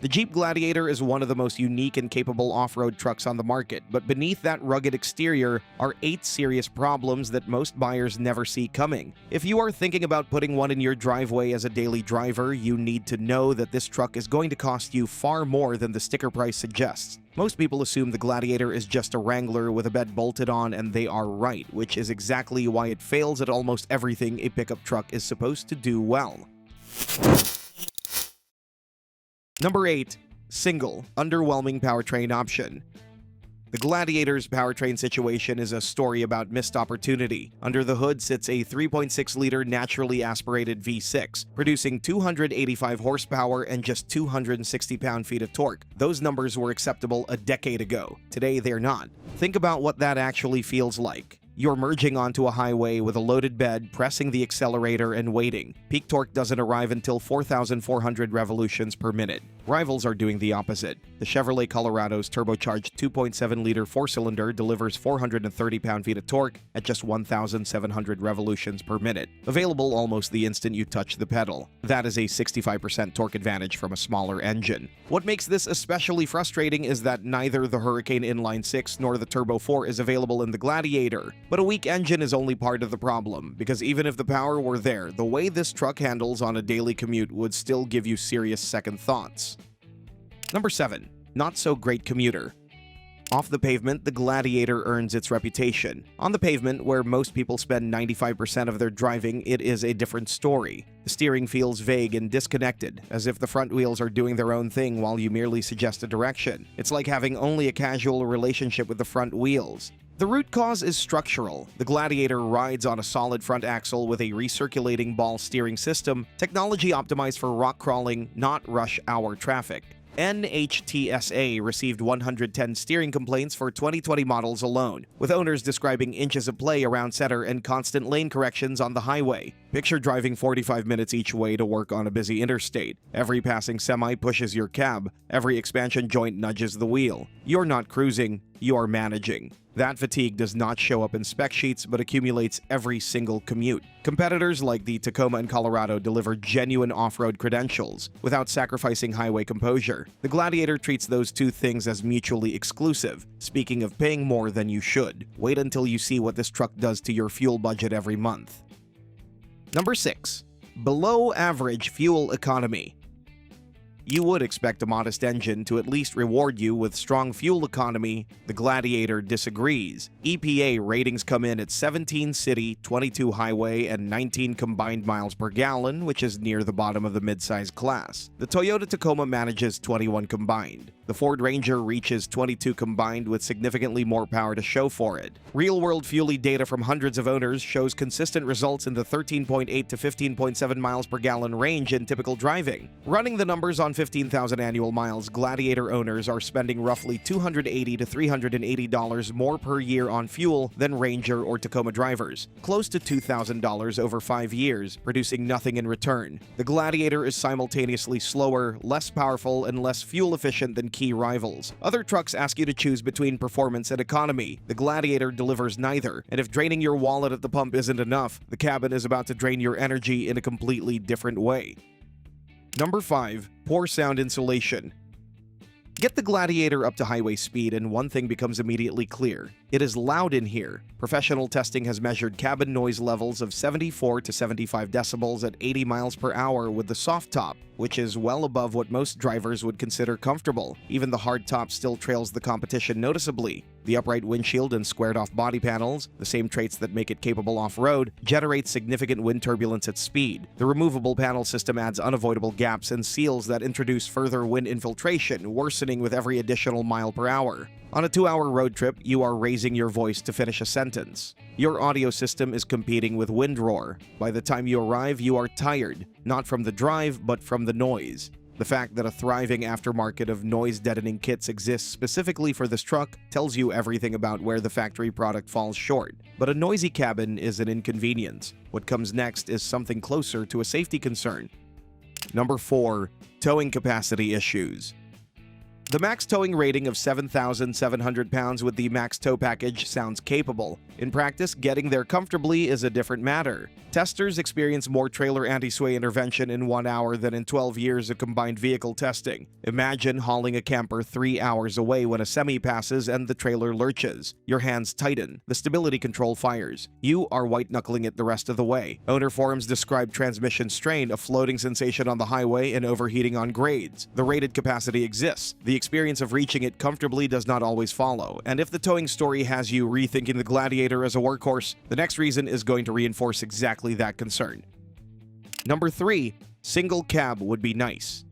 The Jeep Gladiator is one of the most unique and capable off-road trucks on the market, but beneath that rugged exterior are 8 serious problems that most buyers never see coming. If you are thinking about putting one in your driveway as a daily driver, you need to know that this truck is going to cost you far more than the sticker price suggests. Most people assume the Gladiator is just a Wrangler with a bed bolted on, and they are right, which is exactly why it fails at almost everything a pickup truck is supposed to do well. Number 8. Single, underwhelming powertrain option. The Gladiator's powertrain situation is a story about missed opportunity. Under the hood sits a 3.6-liter naturally aspirated V6, producing 285 horsepower and just 260 pound-feet of torque. Those numbers were acceptable a decade ago. Today, they're not. Think about what that actually feels like. You're merging onto a highway with a loaded bed, pressing the accelerator and waiting. Peak torque doesn't arrive until 4,400 revolutions per minute. Rivals are doing the opposite. The Chevrolet Colorado's turbocharged 2.7-liter 4-cylinder delivers 430 pound-feet of torque at just 1,700 revolutions per minute, available almost the instant you touch the pedal. That is a 65% torque advantage from a smaller engine. What makes this especially frustrating is that neither the Hurricane Inline 6 nor the Turbo 4 is available in the Gladiator. But a weak engine is only part of the problem, because even if the power were there, the way this truck handles on a daily commute would still give you serious second thoughts. Number 7. Not so great commuter. Off the pavement, the Gladiator earns its reputation. On the pavement, where most people spend 95% of their driving, it is a different story. The steering feels vague and disconnected, as if the front wheels are doing their own thing while you merely suggest a direction. It's like having only a casual relationship with the front wheels. The root cause is structural. The Gladiator rides on a solid front axle with a recirculating ball steering system, technology optimized for rock crawling, not rush hour traffic. NHTSA received 110 steering complaints for 2020 models alone, with owners describing inches of play around center and constant lane corrections on the highway. Picture driving 45 minutes each way to work on a busy interstate. Every passing semi pushes your cab. Every expansion joint nudges the wheel. You're not cruising, you're managing. That fatigue does not show up in spec sheets but accumulates every single commute. Competitors like the Tacoma and Colorado deliver genuine off-road credentials without sacrificing highway composure. The Gladiator treats those two things as mutually exclusive. Speaking of paying more than you should, wait until you see what this truck does to your fuel budget every month. Number 6. Below average fuel economy. You would expect a modest engine to at least reward you with strong fuel economy. The Gladiator disagrees. EPA ratings come in at 17 city, 22 highway, and 19 combined miles per gallon, which is near the bottom of the midsize class. The Toyota Tacoma manages 21 combined. The Ford Ranger reaches 22 combined with significantly more power to show for it. Real-world fuelie data from hundreds of owners shows consistent results in the 13.8 to 15.7 miles per gallon range in typical driving. Running the numbers on 15,000 annual miles, Gladiator owners are spending roughly $280 to $380 more per year on fuel than Ranger or Tacoma drivers, close to $2,000 over 5 years, producing nothing in return. The Gladiator is simultaneously slower, less powerful, and less fuel efficient than key rivals. Other trucks ask you to choose between performance and economy. The Gladiator delivers neither, and if draining your wallet at the pump isn't enough, the cabin is about to drain your energy in a completely different way. Number 5. Poor sound insulation. Get the Gladiator up to highway speed and one thing becomes immediately clear. It is loud in here. Professional testing has measured cabin noise levels of 74 to 75 decibels at 80 miles per hour with the soft top, which is well above what most drivers would consider comfortable. Even the hard top still trails the competition noticeably. The upright windshield and squared-off body panels, the same traits that make it capable off-road, generate significant wind turbulence at speed. The removable panel system adds unavoidable gaps and seals that introduce further wind infiltration, worsening with every additional mile per hour. On a 2-hour road trip, you are raising your voice to finish a sentence. Your audio system is competing with wind roar. By the time you arrive, you are tired, not from the drive, but from the noise. The fact that a thriving aftermarket of noise-deadening kits exists specifically for this truck tells you everything about where the factory product falls short. But a noisy cabin is an inconvenience. What comes next is something closer to a safety concern. Number 4. Towing capacity issues. The max towing rating of 7,700 pounds with the max tow package sounds capable, In practice, getting there comfortably is a different matter. Testers experience more trailer anti-sway intervention in 1 hour than in 12 years of combined vehicle testing. Imagine hauling a camper 3 hours away when a semi passes and the trailer lurches. Your hands tighten. The stability control fires. You are white-knuckling it the rest of the way. Owner forums describe transmission strain, a floating sensation on the highway, and overheating on grades. The rated capacity exists. The experience of reaching it comfortably does not always follow. And if the towing story has you rethinking the Gladiator as a workhorse, the next reason is going to reinforce exactly that concern. Number 3. Single cab would be nice.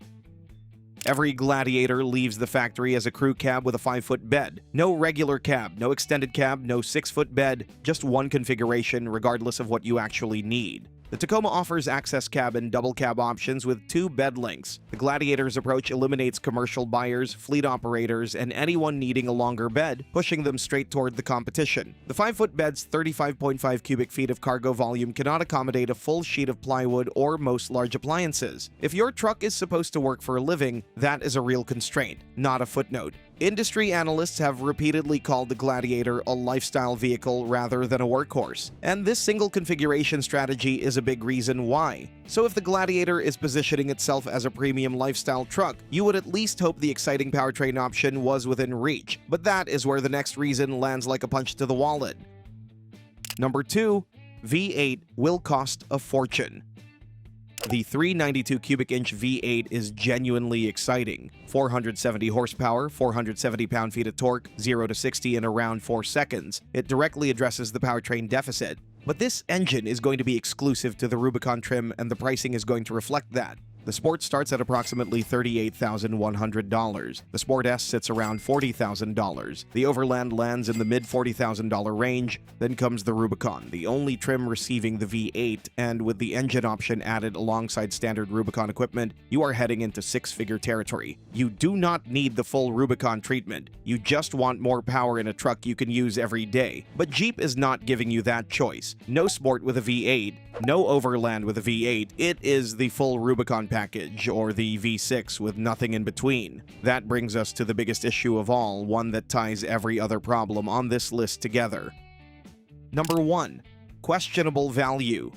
Every Gladiator leaves the factory as a crew cab with a 5-foot bed. No regular cab, no extended cab, no 6-foot bed, just one configuration regardless of what you actually need. The Tacoma offers access cab and double cab options with 2 bed lengths. The Gladiator's approach eliminates commercial buyers, fleet operators, and anyone needing a longer bed, pushing them straight toward the competition. The 5-foot bed's 35.5 cubic feet of cargo volume cannot accommodate a full sheet of plywood or most large appliances. If your truck is supposed to work for a living, that is a real constraint, not a footnote. Industry analysts have repeatedly called the Gladiator a lifestyle vehicle rather than a workhorse, and this single configuration strategy is a big reason why. So if the Gladiator is positioning itself as a premium lifestyle truck, you would at least hope the exciting powertrain option was within reach, but that is where the next reason lands like a punch to the wallet. Number 2. V8 will cost a fortune. The 392 cubic inch V8 is genuinely exciting. 470 horsepower, 470 pound-feet of torque, 0 to 60 in around 4 seconds. It directly addresses the powertrain deficit. But this engine is going to be exclusive to the Rubicon trim, and the pricing is going to reflect that. The Sport starts at approximately $38,100. The Sport S sits around $40,000. The Overland lands in the mid-$40,000 range. Then comes the Rubicon, the only trim receiving the V8, and with the engine option added alongside standard Rubicon equipment, you are heading into 6-figure territory. You do not need the full Rubicon treatment. You just want more power in a truck you can use every day. But Jeep is not giving you that choice. No Sport with a V8, no Overland with a V8. It is the full Rubicon package, or the V6 with nothing in between. That brings us to the biggest issue of all, one that ties every other problem on this list together. Number 1. Questionable value.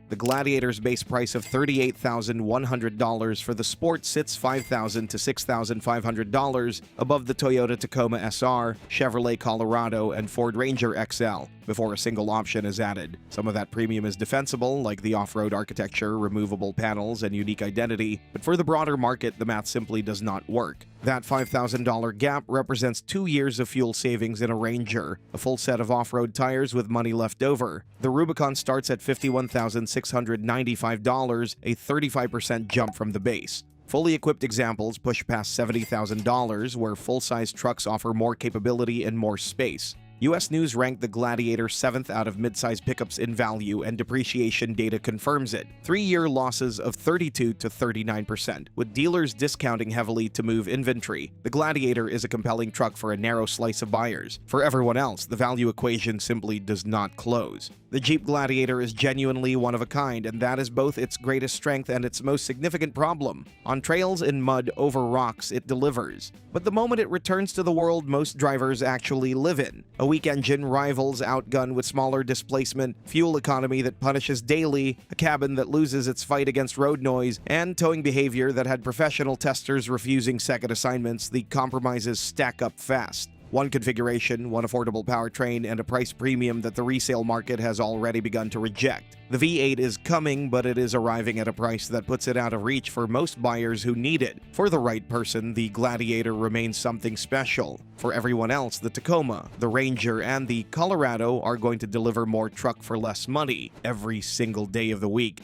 The Gladiator's base price of $38,100 for the Sport sits $5,000 to $6,500 above the Toyota Tacoma SR, Chevrolet Colorado, and Ford Ranger XL, before a single option is added. Some of that premium is defensible, like the off-road architecture, removable panels, and unique identity, but for the broader market, the math simply does not work. That $5,000 gap represents 2 years of fuel savings in a Ranger, a full set of off-road tires with money left over. The Rubicon starts at $51,695, a 35% jump from the base. Fully equipped examples push past $70,000, where full-size trucks offer more capability and more space. U.S. News ranked the Gladiator 7th out of midsize pickups in value, and depreciation data confirms it. 3-year losses of 32 to 39%, with dealers discounting heavily to move inventory. The Gladiator is a compelling truck for a narrow slice of buyers. For everyone else, the value equation simply does not close. The Jeep Gladiator is genuinely one of a kind, and that is both its greatest strength and its most significant problem. On trails, in mud, over rocks, it delivers. But the moment it returns to the world most drivers actually live in, a weak engine rivals outgun with smaller displacement, fuel economy that punishes daily, a cabin that loses its fight against road noise, and towing behavior that had professional testers refusing second assignments, the compromises stack up fast. One configuration, one affordable powertrain, and a price premium that the resale market has already begun to reject. The V8 is coming, but it is arriving at a price that puts it out of reach for most buyers who need it. For the right person, the Gladiator remains something special. For everyone else, the Tacoma, the Ranger, and the Colorado are going to deliver more truck for less money every single day of the week.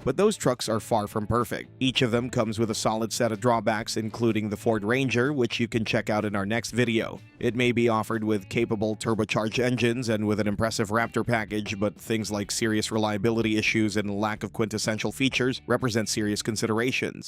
But those trucks are far from perfect. Each of them comes with a solid set of drawbacks, including the Ford Ranger, which you can check out in our next video. It may be offered with capable turbocharged engines and with an impressive Raptor package, but things like serious reliability issues and lack of quintessential features represent serious considerations.